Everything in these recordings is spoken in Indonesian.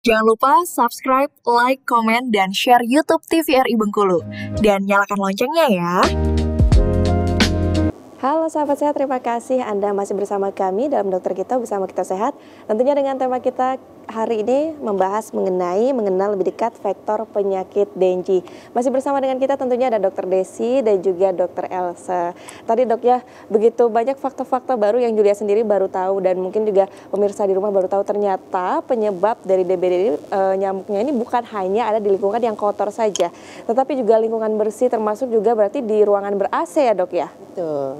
Jangan lupa subscribe, like, komen, dan share YouTube TVRI Bengkulu. Dan nyalakan loncengnya ya. Halo sahabat sehat, terima kasih Anda masih bersama kami dalam Dokter Kita Bersama Kita Sehat. Tentunya dengan tema kita hari ini mengenal lebih dekat faktor penyakit Dengue. Masih bersama dengan kita tentunya ada Dokter Desi dan juga Dokter Elsa. Tadi dok ya, begitu banyak fakta-fakta baru yang Julia sendiri baru tahu dan mungkin juga pemirsa di rumah baru tahu, ternyata penyebab dari DBD ini, nyamuknya ini bukan hanya ada di lingkungan yang kotor saja, tetapi juga lingkungan bersih, termasuk juga berarti di ruangan ber-AC ya dok ya? Betul.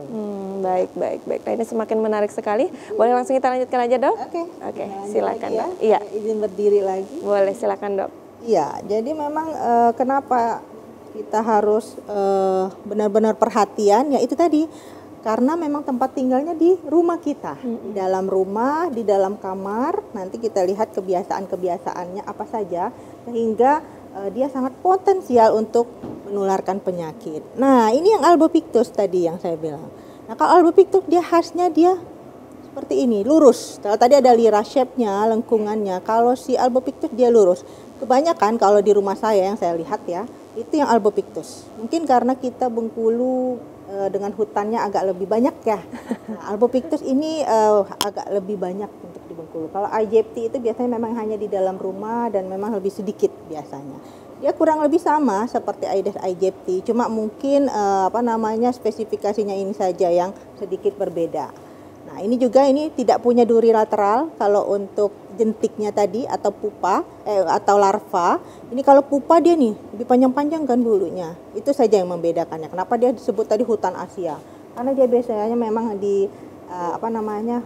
Baik. Nah ini semakin menarik sekali. Boleh langsung kita lanjutkan aja dok? Oke, silakan ya. dok. Iya. Izin berdiri lagi. Boleh, silakan dok. Iya, jadi memang kenapa kita harus benar-benar perhatian, ya itu tadi, karena memang tempat tinggalnya di rumah kita, di dalam rumah, di dalam kamar. Nanti kita lihat kebiasaan-kebiasaannya apa saja, sehingga dia sangat potensial untuk menularkan penyakit. Nah, ini yang albopictus tadi yang saya bilang. Nah, kalau albopictus dia khasnya dia seperti ini, lurus. Kalau tadi ada lira shape-nya, lengkungannya. Kalau si albopictus dia lurus. Kebanyakan kalau di rumah saya yang saya lihat ya, itu yang albopictus. Mungkin karena kita Bengkulu dengan hutannya agak lebih banyak ya. Nah, albopictus ini agak lebih banyak untuk di Bengkulu. Kalau aegypti itu biasanya memang hanya di dalam rumah dan memang lebih sedikit biasanya. Dia kurang lebih sama seperti Aedes aegypti, cuma mungkin spesifikasinya ini saja yang sedikit berbeda. Nah, ini juga tidak punya duri lateral kalau untuk jentiknya tadi atau pupa atau larva. Ini kalau pupa dia nih lebih panjang-panjang kan bulunya. Itu saja yang membedakannya. Kenapa dia disebut tadi hutan Asia? Karena dia biasanya memang di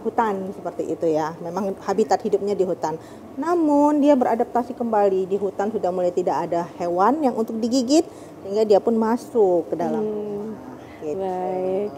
hutan seperti itu ya. Memang habitat hidupnya di hutan. Namun dia beradaptasi kembali di hutan, sudah mulai tidak ada hewan yang untuk digigit sehingga dia pun masuk ke dalam. Gitu. Baik,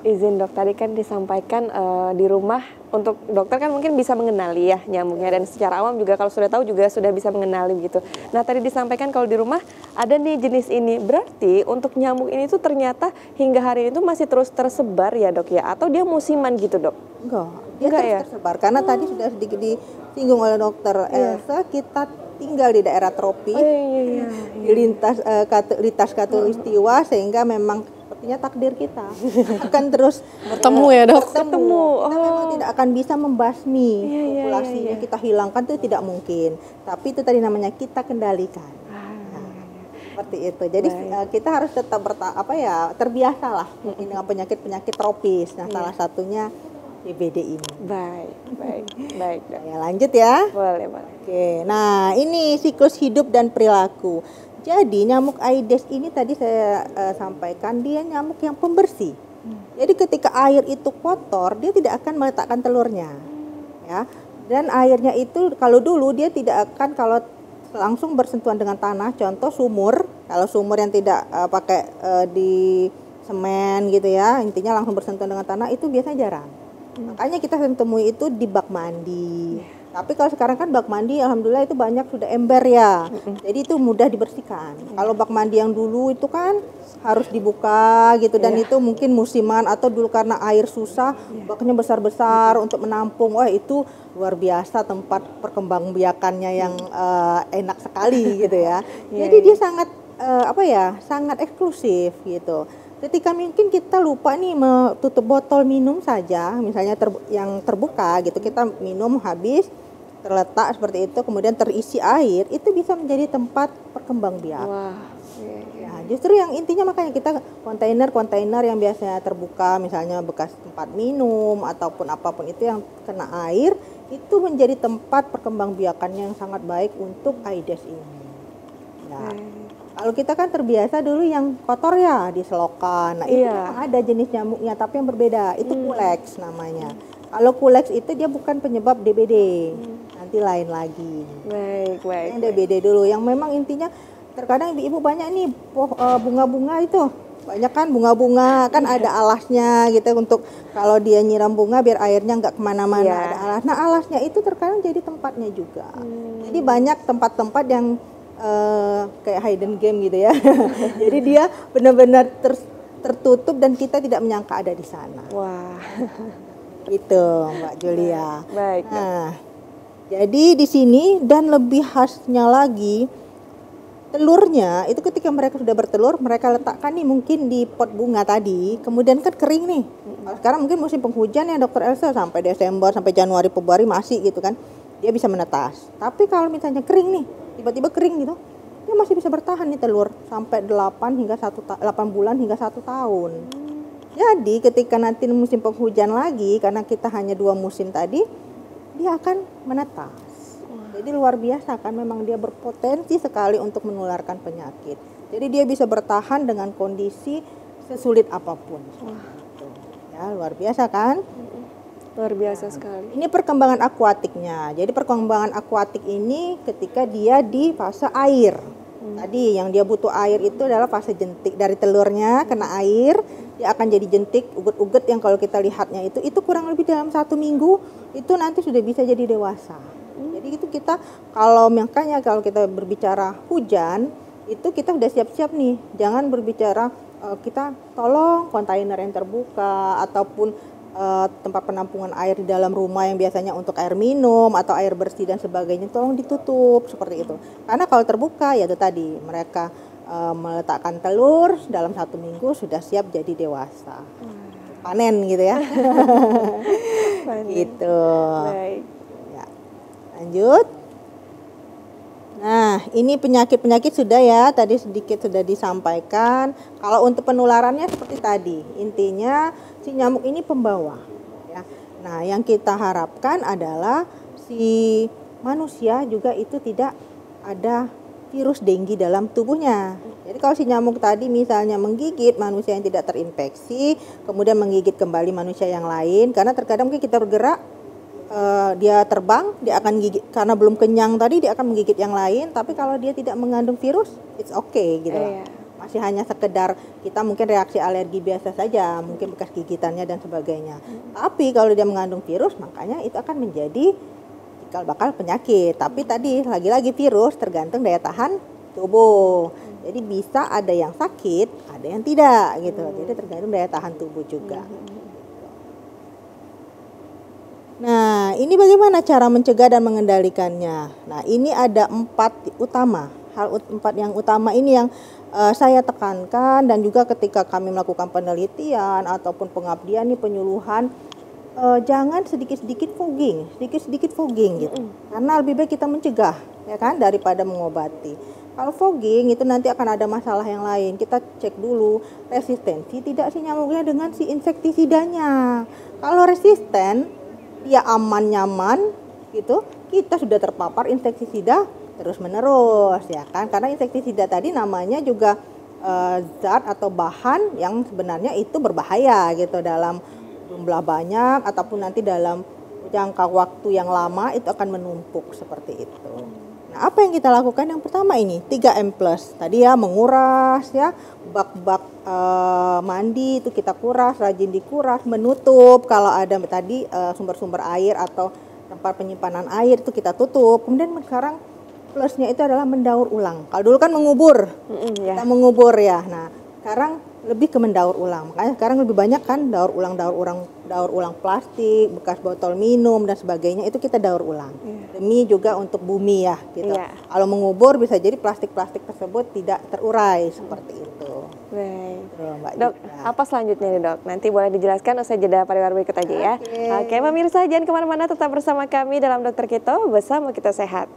izin dok, tadi kan disampaikan di rumah untuk dokter kan mungkin bisa mengenali ya nyamuknya, dan secara awam juga kalau sudah tahu juga sudah bisa mengenali begitu. Nah tadi disampaikan kalau di rumah ada nih jenis ini, berarti untuk nyamuk ini tuh ternyata hingga hari ini tuh masih terus tersebar ya dok ya, atau dia musiman gitu dok? Enggak, dia terus ya? Tersebar karena tadi sudah sedikit disinggung oleh dokter Elsa, kita tinggal di daerah tropis, di lintas katulistiwa, sehingga memang sepertinya takdir kita akan terus bertemu ya dok. Bertemu. Kita memang tidak akan bisa membasmi populasinya, kita hilangkan itu tidak mungkin. Tapi itu tadi namanya kita kendalikan. Seperti itu. Jadi kita harus tetap terbiasa lah mungkin dengan penyakit-penyakit tropis. Nah, salah satunya DBD ini. Baik. Ya, lanjut ya. Boleh. Oke. Nah, ini siklus hidup dan perilaku. Jadi nyamuk Aedes ini tadi saya sampaikan, dia nyamuk yang pembersih. Jadi ketika air itu kotor, dia tidak akan meletakkan telurnya, ya. Dan airnya itu kalau dulu dia tidak akan kalau langsung bersentuhan dengan tanah. Contoh sumur, kalau sumur yang tidak pakai di semen gitu ya, intinya langsung bersentuhan dengan tanah itu biasanya jarang. Makanya kita sering temui itu di bak mandi. Tapi kalau sekarang kan bak mandi alhamdulillah itu banyak sudah ember ya. Jadi itu mudah dibersihkan. Kalau bak mandi yang dulu itu kan harus dibuka gitu, dan itu mungkin musiman atau dulu karena air susah, baknya besar-besar untuk menampung. Wah, itu luar biasa tempat perkembangbiakannya yang enak sekali gitu ya. Jadi dia sangat sangat eksklusif gitu. Ketika mungkin kita lupa nih tutup botol minum saja, misalnya yang terbuka gitu, kita minum habis terletak seperti itu, kemudian terisi air, itu bisa menjadi tempat perkembangbiakan. Nah, justru yang intinya makanya kita kontainer yang biasanya terbuka, misalnya bekas tempat minum ataupun apapun itu yang kena air, itu menjadi tempat perkembangbiakannya yang sangat baik untuk Aedes ini. Nah, kalau kita kan terbiasa dulu yang kotor ya di selokan. Nah, itu memang ada jenis nyamuknya tapi yang berbeda. Itu Culex namanya. Kalau Culex itu dia bukan penyebab DBD. Nanti lain lagi. Baik. Yang DBD dulu, yang memang intinya terkadang ibu-ibu banyak nih bunga-bunga itu. Banyak kan bunga-bunga, kan ada alasnya gitu untuk kalau dia nyiram bunga biar airnya nggak kemana-mana, ada alas. Nah, alasnya itu terkadang jadi tempatnya juga. Jadi banyak tempat-tempat yang kayak hidden game gitu ya. Jadi dia benar-benar tertutup dan kita tidak menyangka ada di sana. Wah. Gitu, Mbak Julia. Baik. Nah, Jadi di sini dan lebih khasnya lagi, telurnya itu ketika mereka sudah bertelur, mereka letakkan nih mungkin di pot bunga tadi, kemudian kan kering nih. Kalau sekarang mungkin musim penghujan ya Dokter Elsa, sampai Desember, sampai Januari, Februari masih gitu kan, dia bisa menetas. Tapi kalau misalnya kering nih, tiba-tiba kering gitu, dia masih bisa bertahan nih telur sampai 8 bulan hingga 1 tahun. Jadi ketika nanti musim penghujan lagi, karena kita hanya 2 musim tadi, dia akan menetas. Jadi luar biasa kan, memang dia berpotensi sekali untuk menularkan penyakit. Jadi dia bisa bertahan dengan kondisi sesulit apapun. Gitu. Ya, luar biasa kan? Luar biasa sekali. Ini perkembangan akuatiknya. Jadi perkembangan akuatik ini ketika dia di fase air. Tadi yang dia butuh air itu adalah fase jentik, dari telurnya kena air, dia akan jadi jentik, uget-uget yang kalau kita lihatnya itu kurang lebih dalam 1 minggu itu nanti sudah bisa jadi dewasa. Jadi itu kita makanya kalau kita berbicara hujan itu kita udah siap-siap nih, jangan berbicara kita tolong kontainer yang terbuka ataupun tempat penampungan air di dalam rumah yang biasanya untuk air minum atau air bersih dan sebagainya tolong ditutup seperti itu. Karena kalau terbuka ya itu tadi mereka meletakkan telur dalam 1 minggu sudah siap jadi dewasa. Panen gitu ya. Panen. Gitu. Baik. Ya. Lanjut. Nah, ini penyakit-penyakit sudah ya, tadi sedikit sudah disampaikan. Kalau untuk penularannya seperti tadi, intinya si nyamuk ini pembawa. Ya. Nah, yang kita harapkan adalah si manusia juga itu tidak ada virus dengue dalam tubuhnya. Jadi kalau si nyamuk tadi misalnya menggigit manusia yang tidak terinfeksi, kemudian menggigit kembali manusia yang lain, karena terkadang mungkin kita bergerak, dia terbang, dia akan gigit karena belum kenyang tadi dia akan menggigit yang lain. Tapi kalau dia tidak mengandung virus, it's okay gitu lah. Masih hanya sekedar kita mungkin reaksi alergi biasa saja, mungkin bekas gigitannya dan sebagainya. Tapi kalau dia mengandung virus, makanya itu akan menjadi cikal bakal penyakit. Tapi tadi lagi-lagi virus tergantung daya tahan tubuh. Jadi bisa ada yang sakit, ada yang tidak gitu. Jadi tergantung daya tahan tubuh juga. Nah, ini bagaimana cara mencegah dan mengendalikannya? Nah, ini ada 4 utama. Hal 4 yang utama ini yang saya tekankan, dan juga ketika kami melakukan penelitian ataupun pengabdian nih, penyuluhan, jangan sedikit-sedikit fogging gitu. Karena lebih baik kita mencegah ya kan daripada mengobati. Kalau fogging itu nanti akan ada masalah yang lain. Kita cek dulu resistensi tidak si nyamuknya dengan si insektisidanya. Kalau resisten, dia aman nyaman gitu, kita sudah terpapar insektisida terus menerus ya kan, karena insektisida tadi namanya juga zat atau bahan yang sebenarnya itu berbahaya gitu dalam jumlah banyak ataupun nanti dalam jangka waktu yang lama itu akan menumpuk seperti itu. Nah, apa yang kita lakukan? Yang pertama ini 3M+. Tadi ya, menguras ya, bak-bak mandi itu kita kuras, rajin dikuras, menutup kalau ada tadi sumber-sumber air atau tempat penyimpanan air itu kita tutup. Kemudian sekarang plusnya itu adalah mendaur ulang. Kalau dulu kan mengubur, kita mengubur ya. Nah, sekarang lebih ke mendaur ulang. Makanya sekarang lebih banyak kan daur ulang plastik, bekas botol minum dan sebagainya itu kita daur ulang. Demi juga untuk bumi ya gitu. Kalau mengubur bisa jadi plastik-plastik tersebut tidak terurai seperti itu. Baik. Mbak Dok, apa selanjutnya nih Dok? Nanti boleh dijelaskan usai jeda pariwara berikut aja ya. Oke, pemirsa jangan kemana-mana, tetap bersama kami dalam Dokter Kito, bersama kita sehat.